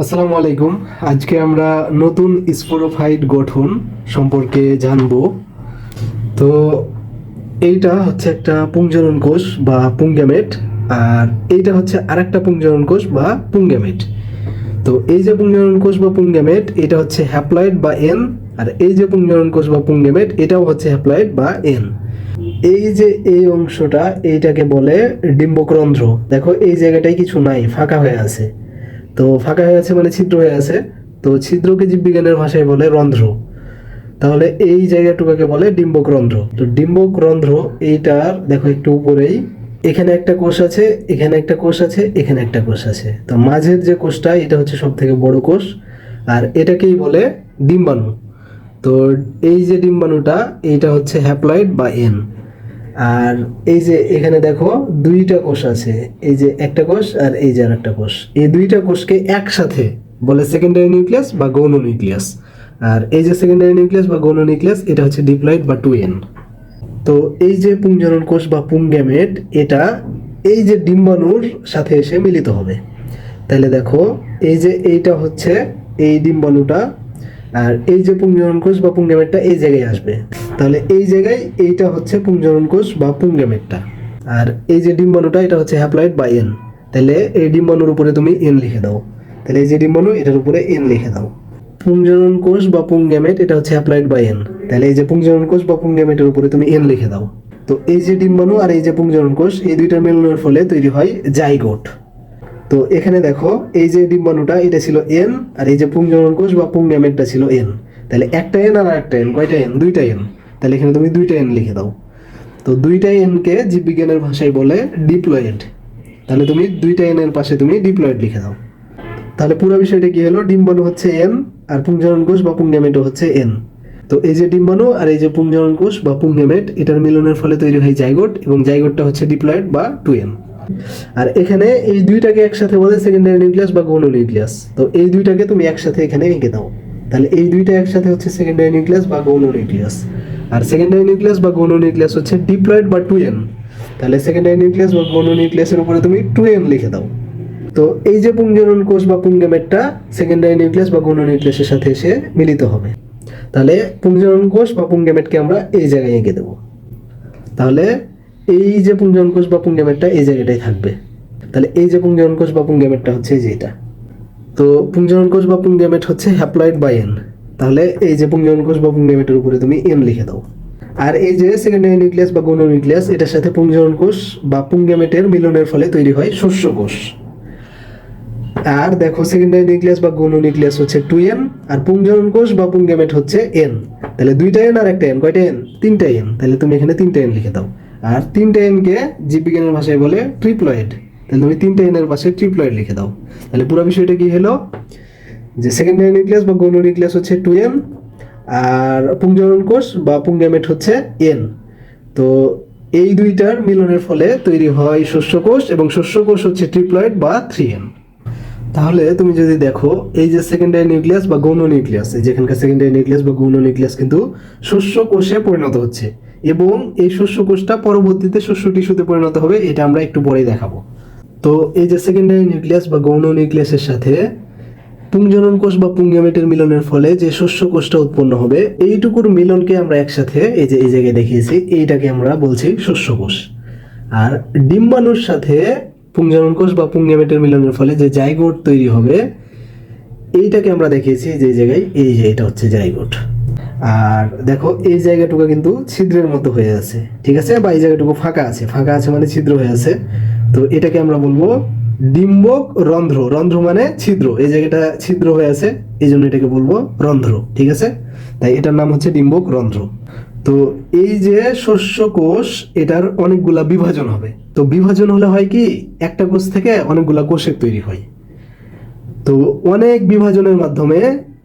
আসসালামু আলাইকুম। আজকে আমরা নতুন স্পোরোফাইট গঠন সম্পর্কে জানব। তো এইটা হচ্ছে একটা পুংজনন কোষ বা পুংগ্যামেট, আর এইটা হচ্ছে আরেকটা পুংজনন কোষ বা পুংগ্যামেট। তো এই যে পুংজনন কোষ বা পুংগ্যামেট এটা হচ্ছে হ্যাপ্লয়েড বা এন, আর এই যে পুংজনন কোষ বা পুংগ্যামেট এটাও হচ্ছে হ্যাপ্লয়েড বা এন। এই যে এই অংশটা এইটাকে বলে ডিম্বকরন্ধ্র। দেখো এই জায়গাটায় কিছু নাই, ফাঁকা হয়ে আছে। তো ফাঁকা হয়ে আছে মানে ছিদ্র হয়ে আছে। তো ছিদ্রকে জীববিজ্ঞানের ভাষায় বলে রন্ধ্র। তাহলে এই জায়গাটুকুকে বলে ডিম্বকরন্ধ্র। তো ডিম্বকরন্ধ্র এইটার দেখো একটু উপরেই এখানে একটা কোষ আছে, এখানে একটা কোষ আছে, এখানে একটা কোষ আছে। তো মাঝের যে কোষটা এটা হচ্ছে সব থেকে বড় কোষ, আর এটাকেই বলে ডিম্বাণু। তো এই যে ডিম্বাণুটা এইটা হচ্ছে হ্যাপ্লয়েড বা এন। আর এই যে এখানে দেখো দুইটা কোষ আছে, এই যে একটা কোষ আর এই যে আরেকটা কোষ। এই দুইটা কোষকে একসাথে বলে সেকেন্ডারি নিউক্লিয়াস বা গৌণ নিউক্লিয়াস। আর এই যে সেকেন্ডারি নিউক্লিয়াস বা গৌণ নিউক্লিয়াস এটা হচ্ছে ডিপ্লয়েড বা 2n। তো এই যে পুংজনন কোষ বা পুংগ্যামেট এটা এই যে ডিম্বাণুর সাথে এসে মিলিত হবে। তাহলে দেখো এই যে এইটা হচ্ছে এই ডিম্বাণুটা, আর এই যে পুংজনন কোষ বা পুংগ্যামেটটা এই জায়গায় আসবে। তাহলে এই জায়গায় এইটা হচ্ছে পুংজনন কোষ বা পুংগ্যামেটটা, আর এই যে ডিম্বাণুটা এটা হচ্ছে হ্যাপ্লয়েড বা এন। তাহলে এই ডিম্বাণুর উপরে তুমি এন লিখে দাও। তাহলে এই যে ডিম্বাণু এটার উপরে এন লিখে দাও। পুংজনন কোষ বা পুংগ্যামেট এটা হচ্ছে হ্যাপ্লয়েড বা এন। তাহলে এই যে পুংজনন কোষ বা পুংগ্যামেটের উপরে তুমি এন লিখে দাও। তো এই যে ডিম্বাণু আর এই যে পুংজনন কোষ এই দুইটার মিলনের ফলে তৈরি হয় জাইগোট। তো এখানে দেখো এই যে ডিম্বাণুটা এটা ছিল এন, আর এই যে পুংজনন কোষ বা পুংগ্যামেটটা ছিল এন। তাহলে একটা এন আর একটা এন, কয়টা এন? দুইটা এন। তাহলে এখানে তুমি দুইটা এন লিখে দাও। তো দুইটা এনকে জীববিজ্ঞানের ভাষায় বলে ডিপ্লয়েড। তাহলে তুমি দুইটা এন এর পাশে তুমি ডিপ্লয়েড লিখে দাও। তাহলে পুরো বিষয়টা কি হলো? ডিম্বাণু হচ্ছে এন, আর পুংজনন কোষ বা পুংগ্যামেটও হচ্ছে এন। তো এই যে ডিম্বাণু আর এই যে পুংজনন কোষ বা পুংগ্যামেট এটার মিলনের ফলে তৈরি হয় জাইগোট, এবং জাইগোটটা হচ্ছে ডিপ্লয়েড বা 2n। আর এখানে এই দুইটাকে একসাথে বলে সেকেন্ডারি নিউক্লিয়াস বা গৌণ নিউক্লিয়াস। তো এই দুইটাকে তুমি একসাথে এখানে এঁকে দাও। তাহলে এই দুইটা একসাথে হচ্ছে সেকেন্ডারি নিউক্লিয়াস বা গৌণ নিউক্লিয়াস, আর সেকেন্ডারি নিউক্লিয়াস বা গৌণ নিউক্লিয়াস হচ্ছে ডিপ্লয়েড বা 2n। তাহলে সেকেন্ডারি নিউক্লিয়াস বা গৌণ নিউক্লিয়াসের উপরে তুমি 2n লিখে দাও। তো এই যে পুংজনন কোষ বা পুংগ্যামেটটা সেকেন্ডারি নিউক্লিয়াস বা গৌণ নিউক্লিয়াসের সাথে এসে মিলিত হবে। তাহলে পুংজনন কোষ বা পুংগ্যামেটকে আমরা এই জায়গায় এঁকে দেবো। তাহলে এই যে পুংজনন কোষ বা পুংগ্যামেটটা এই জায়গাটাই থাকবে। তাহলে এই যে পুংজনন কোষ বা পুংগ্যামেটটা হচ্ছে এই যে এটা। তো পুংজনন কোষ বা পুংগ্যামেট হচ্ছে হ্যাপ্লয়েড বা এন। তাহলে এই যে পুংজনন কোষ বা পুংগ্যামেটের উপরে তুমি এন লিখে দাও। আর এই যে সেকেন্ডারি নিউক্লিয়াস বা গৌণ নিউক্লিয়াস এটার সাথে পুংজনন কোষ বা পুংগ্যামেটের মিলনের ফলে তৈরি হয় শস্য কোষ। আর দেখো সেকেন্ডারি নিউক্লিয়াস বা গৌণ নিউক্লিয়াস হচ্ছে 2n, আর পুংজনন কোষ বা পুংগ্যামেট হচ্ছে n। তাহলে দুইটা n আর একটা n, কয়টা n? তিনটা n। তাহলে তুমি এখানে তিনটা n লিখে দাও। আর তিনটা n কে জীববিজ্ঞানের ভাষায় বলে ট্রিপ্লয়েড। তাহলে তুমি তিনটা n এর পাশে ট্রিপ্লয়েড লিখে দাও। তাহলে পুরো বিষয়টা কি হলো? যে সেকেন্ডারি নিউক্লিয়াস বা গৌণ নিউক্লিয়াস হচ্ছে 2n, আর পুংজনন কোষ বা পুংগ্যামেট হচ্ছে n। তো এই দুইটার মিলনের ফলে তৈরি হয় শস্য কোষ, এবং শস্য কোষ হচ্ছে ট্রিপ্লয়েড বা 3n। তাহলে তুমি যদি দেখো এই যে সেকেন্ডারি নিউক্লিয়াস বা গৌণ নিউক্লিয়াস, এই যেখানকার সেকেন্ডারি নিউক্লিয়াস বা গৌণ নিউক্লিয়াস কিন্তু শস্য কোষে পরিণত হচ্ছে, এবং এই শস্য কোষটা পরবর্তীতে শস্য টিস্যুতে পরিণত হবে, এটা আমরা একটু পরেই দেখাবো। তো এই যে সেকেন্ডারি নিউক্লিয়াস বা গৌণ নিউক্লিয়াসের সাথে পুংজনন কোষ বা পুংগ্যামেটের মিলনের ফলে যে শস্য কোষটা উৎপন্ন হবে, এইটুকুর মিলনকে আমরা একসাথে এই যে এই জায়গায় দেখিয়েছি, এইটাকে আমরা বলছি শস্য কোষ। আর ডিম্বাণুর সাথে পুংজনন কোষ বা পুংগ্যামেটের মিলনের ফলে যে জাইগোট তৈরি হবে, এইটাকে আমরা দেখিয়েছি যে জায়গায়, এই যে এটা হচ্ছে জাইগোট। আর দেখো এই জায়গাটুকু কিন্তু ছিদ্রের মতো হয়ে আছে, ঠিক আছে? বা এই জায়গাটুকু ফাঁকা আছে, ফাঁকা আছে মানে ছিদ্র হয়ে আছে। তো এটাকে আমরা বলবো ডিম্বক রন্ধ্র। রন্ধ্র মানে ছিদ্র, এই জায়গাটা ছিদ্র হয়ে আছে, এই জন্য এটাকে বলবো রন্ধ্র, ঠিক আছে? তাই এটার নাম হচ্ছে ডিম্বক রন্ধ্র। তো এই যে শস্য কোষ এটার অনেকগুলা বিভাজন হবে। তো বিভাজন হলে হয় কি, একটা কোষ থেকে অনেকগুলা কোষের তৈরি হয়। তো অনেক বিভাজনের মাধ্যমে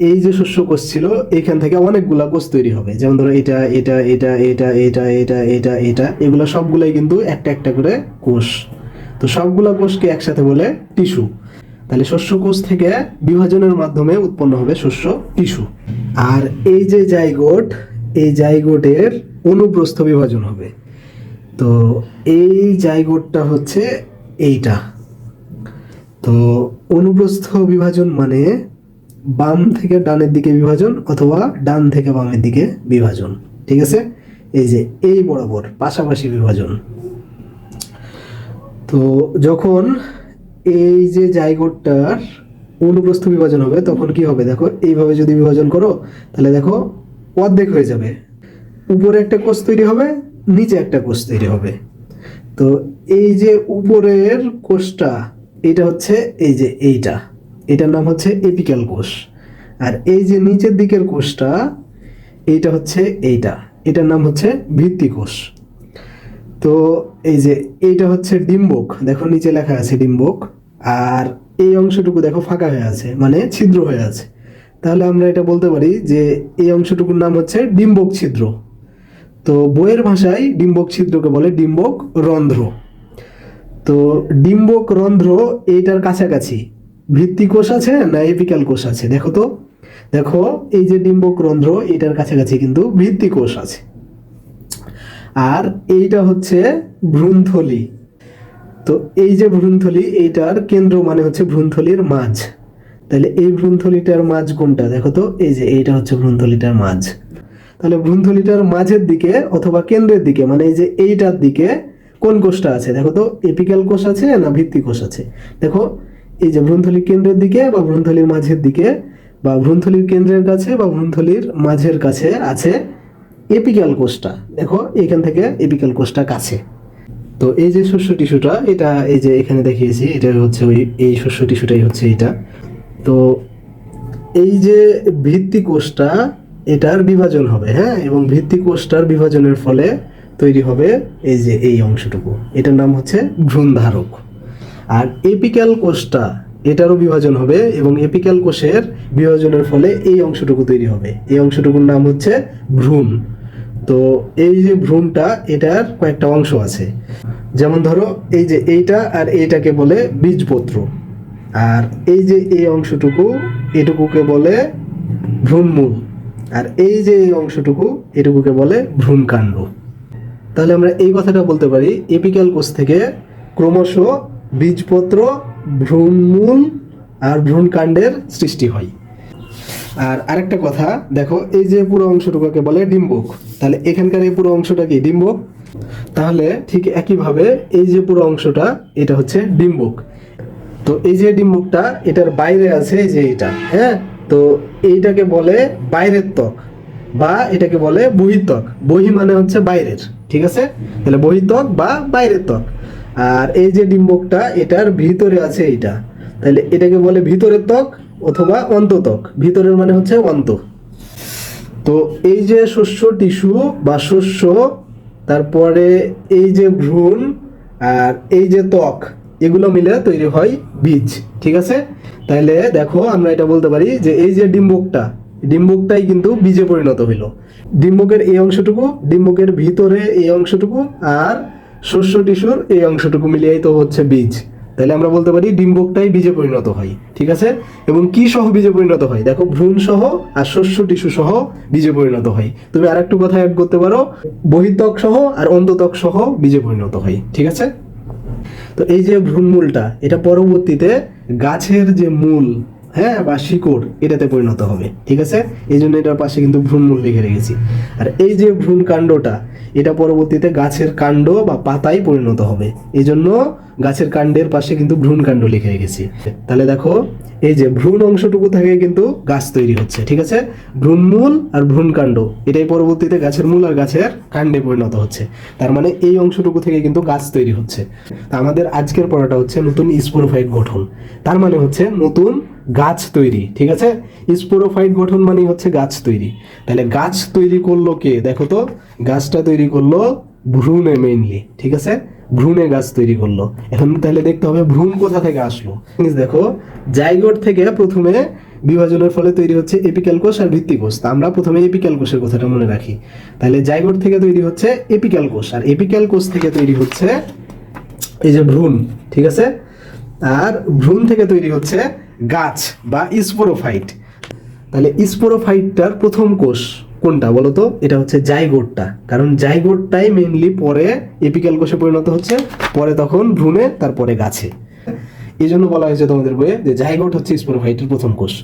এই যে শস্য কোষ ছিল এখান থেকে অনেকগুলা কোষ তৈরি হবে। যেমন ধরো এটা এটা এটা এটা এটা এটা এটা এটা এগুলো সবগুলাই কিন্তু একটা একটা করে কোষ। তো সবগুলা কোষকে একসাথে বলে টিস্যু। তাহলে শস্য কোষ থেকে বিভাজনের মাধ্যমে উৎপন্ন হবে শস্য টিস্যু। আর এই যে জাইগোট, এই জাইগোটের অনুপ্রস্থ বিভাজন হবে। তো এই জাইগোটটা হচ্ছে এইটা, তো অনুপ্রস্থ বিভাজন মানে বাম থেকে ডানের দিকে বিভাজন অথবা ডান থেকে বামের দিকে বিভাজন, ঠিক আছে? এই যে এই বরাবর পাশাপাশি বিভাজন। তো যখন এই যে জাইগোটটার অনুপ্রস্থ বিভাজন হবে তখন কি হবে দেখো, এইভাবে যদি বিভাজন করো তাহলে দেখো অর্ধেক হয়ে যাবে, উপরে একটা কোষ তৈরি হবে, নিচে একটা কোষ তৈরি হবে। তো এই যে উপরের কোষটা এটা হচ্ছে এই যে এইটা, এটার নাম হচ্ছে এপিক্যাল কোষ। আর এই যে নিচের দিকের কোষটা এইটা হচ্ছে এইটা, এটার নাম হচ্ছে ভিত্তি কোষ। তো এই যে এইটা হচ্ছে ডিম্বক, দেখো নিচে লেখা আছে ডিম্বক, আর এই অংশটুকু দেখো ফাঁকা হয়ে আছে মানে ছিদ্র হয়ে আছে। তাহলে আমরা এটা বলতে পারি যে এই অংশটুকুর নাম হচ্ছে ডিম্বক ছিদ্র। তো বইয়ের ভাষায় ডিম্বক ছিদ্রকে বলে ডিম্বক রন্ধ্র। তো ডিম্বক রন্ধ্র এইটার কাছাকাছি ভিত্তি কোষ আছে না এপিক্যাল কোষ আছে দেখো তো, দেখো এই যে ডিম্বক রন্ধ্র এটার কাছাকাছি কিন্তু ভিত্তি কোষ আছে। আর এইটা হচ্ছে ভ্রূণথলি। তো এই যে ভ্রূণথলি এইটার কেন্দ্র মানে হচ্ছে ভ্রূণথলির মাঝ। তাহলে এই ভ্রূণথলিটার মাঝ কোনটা দেখো তো, এই যে এইটা হচ্ছে ভ্রূণথলিটার মাঝ। তাহলে ভ্রূণথলিটার মাঝের দিকে অথবা কেন্দ্রের দিকে মানে এই যে এইটার দিকে কোন কোষটা আছে দেখো তো, এপিক্যাল কোষ আছে না ভিত্তি কোষ আছে? দেখো এই যে ভ্রূণথলির কেন্দ্রের দিকে বা ভ্রূণথলির মাঝের দিকে বা ভ্রূণথলির কেন্দ্রের কাছে বা ভ্রূণথলির মাঝের কাছে আছে এপিক্যাল কোষটা। দেখো এখান থেকে এপিক্যাল কোষটা কাছে। তো এই যে শস্য টিস্যুটা এটা এই যে এখানে দেখিয়েছি, এটা হচ্ছে ওই এই শস্য টিস্যুটাই হচ্ছে এইটা। তো এই যে ভিত্তি কোষটা এটার বিভাজন হবে, হ্যাঁ, এবং ভিত্তি কোষটার বিভাজনের ফলে তৈরি হবে এই যে এই অংশটুকু, এটার নাম হচ্ছে ভ্রূণধারক। আর এপিক্যাল কোষটা এটারও বিভাজন হবে এবং এপিক্যাল কোষের বিভাজনের ফলে এই অংশটুকু তৈরি হবে, এই অংশটুকুর নাম হচ্ছে ভ্রূণ। তো এই যে ভ্রূণটা এটার কয়েকটা অংশ আছে, যেমন ধরো এই যে এইটা আর এইটাকে বলে বীজপত্র, আর এই যে এই অংশটুকু এটুকুকে বলে ভ্রূণমূল, আর এই যে এই অংশটুকু এটুকুকে বলে ভ্রূণকাণ্ড। তাহলে আমরা এই কথাটা বলতে পারি এপিক্যাল কোষ থেকে ক্রমশ বীজপত্র, ভ্রূণমূল আর ভ্রূণকাণ্ডের সৃষ্টি হয়। আর আরেকটা কথা দেখো, এই যে পুরো অংশটুকুকে বলে ডিম্বক, তাহলে এখানকার এই পুরো অংশটা কি ডিম্বক? তাহলে ঠিক একইভাবে এই যে পুরো অংশটা এটা হচ্ছে ডিম্বক। তো এই যে ডিম্বকটা এটার বাইরে আছে এই যে এটা, হ্যাঁ, তো এইটাকে বলে বাইরের ত্বক বা এটাকে বলে বহিত্বক। বহি মানে হচ্ছে বাইরের, ঠিক আছে? তাহলে বহিত্বক বা বাইরের ত্বক। আর এই যে ডিম্বকটা এটার ভিতরে আছে এইটা, তাহলে এটাকে বলে ভিতরের ত্বক অথবা অন্তত্বক। ভিতরের মানে হচ্ছে অন্ত। তো এই যে শস্য টিস্যু বা শস্য, তারপরে এই যে ভ্রূণ আর এই যে ত্বক, এগুলো মিলে তৈরি হয় বীজ, ঠিক আছে? তাহলে দেখো আমরা এটা বলতে পারি যে এই যে ডিম্বকটাই কিন্তু বীজে পরিণত হইল। ডিম্বকের এই অংশটুকু, ডিম্বকের ভিতরে এই অংশটুকু আর শস্য টিস্যুর এই অংশটুকু মিলিয়েই তো হচ্ছে বীজ। তাহলে আমরা বলতে পারি ডিম্বকটাই বীজে পরিণত হয়, ঠিক আছে? এবং কি সহ বীজে পরিণত হয় দেখো, ভ্রূণ সহ আর শস্য টিস্যু সহ বীজে পরিণত হয়। তুমি আরেকটু কথা অ্যাড করতে পারো, বহিত্বক সহ আর অন্তত্বক সহ বীজে পরিণত হয়, ঠিক আছে? তো এই যে ভ্রূণমূলটা এটা পরবর্তীতে গাছের যে মূল, হ্যাঁ, বা শিকড় এটাতে পরিণত হবে, ঠিক আছে? এই জন্য এটার পাশে কিন্তু ভ্রূণমূল লিখে রেখেছি। আর এই যে ভ্রূণ কাণ্ডটা এটা পরবর্তীতে গাছের কাণ্ড বা পাতায় পরিণত হবে, এই জন্য গাছের কাণ্ডের পাশে কিন্তু ভ্রূণ কাণ্ড লিখে রেখেছি। তাহলে দেখো এই যে ভ্রূণ অংশটুকু থেকে কিন্তু গাছ তৈরি হচ্ছে, ঠিক আছে? ভ্রূণমূল আর ভ্রূণকাণ্ড এটাই পরবর্তীতে গাছের মূল আর গাছের কাণ্ডে পরিণত হচ্ছে। তার মানে এই অংশটুকু থেকে কিন্তু গাছ তৈরি হচ্ছে। তা আমাদের আজকের পড়াটা হচ্ছে নতুন স্পোরোফাইট গঠন, তার মানে হচ্ছে নতুন গাছ তৈরি, ঠিক আছে? স্পোরোফাইট গঠন মানে হচ্ছে গাছ তৈরি। তাহলে গাছ তৈরি করলো কে দেখো তো, গাছটা তৈরি করলো ভ্রূণে মেইনলি, ঠিক আছে? ভ্রূণে গাছ তৈরি করলো। এখন তাহলে দেখতে হবে ভ্রূণ কোথা থেকে আসলো। দেখো জাইগোট থেকে প্রথমে বিভাজনের ফলে তৈরি হচ্ছে এপিক্যাল কোষ আর ভিত্তি কোষ। তা আমরা প্রথমে এপিক্যাল কোষের কথাটা মনে রাখি। তাহলে জাইগোট থেকে তৈরি হচ্ছে এপিক্যাল কোষ, আর এপিক্যাল কোষ থেকে তৈরি হচ্ছে এই যে ভ্রূণ, ঠিক আছে? আর ভ্রূণ থেকে তৈরি হচ্ছে গাছ বা স্পোরোফাইট। তাহলে স্পোরোফাইটটার প্রথম কোষ কোনটা বলো তো? এটা হচ্ছে জাইগোটটা, কারণ জাইগোটটাই মেইনলি পরে এপিক্যাল কোষে পরিণত হচ্ছে, পরে তখন ভ্রূণে, তারপরে গাছে। এই জন্য বলা হয়েছে তোমাদের বইয়ে যে জাইগোট হচ্ছে স্পোরোফাইটের প্রথম কোষ।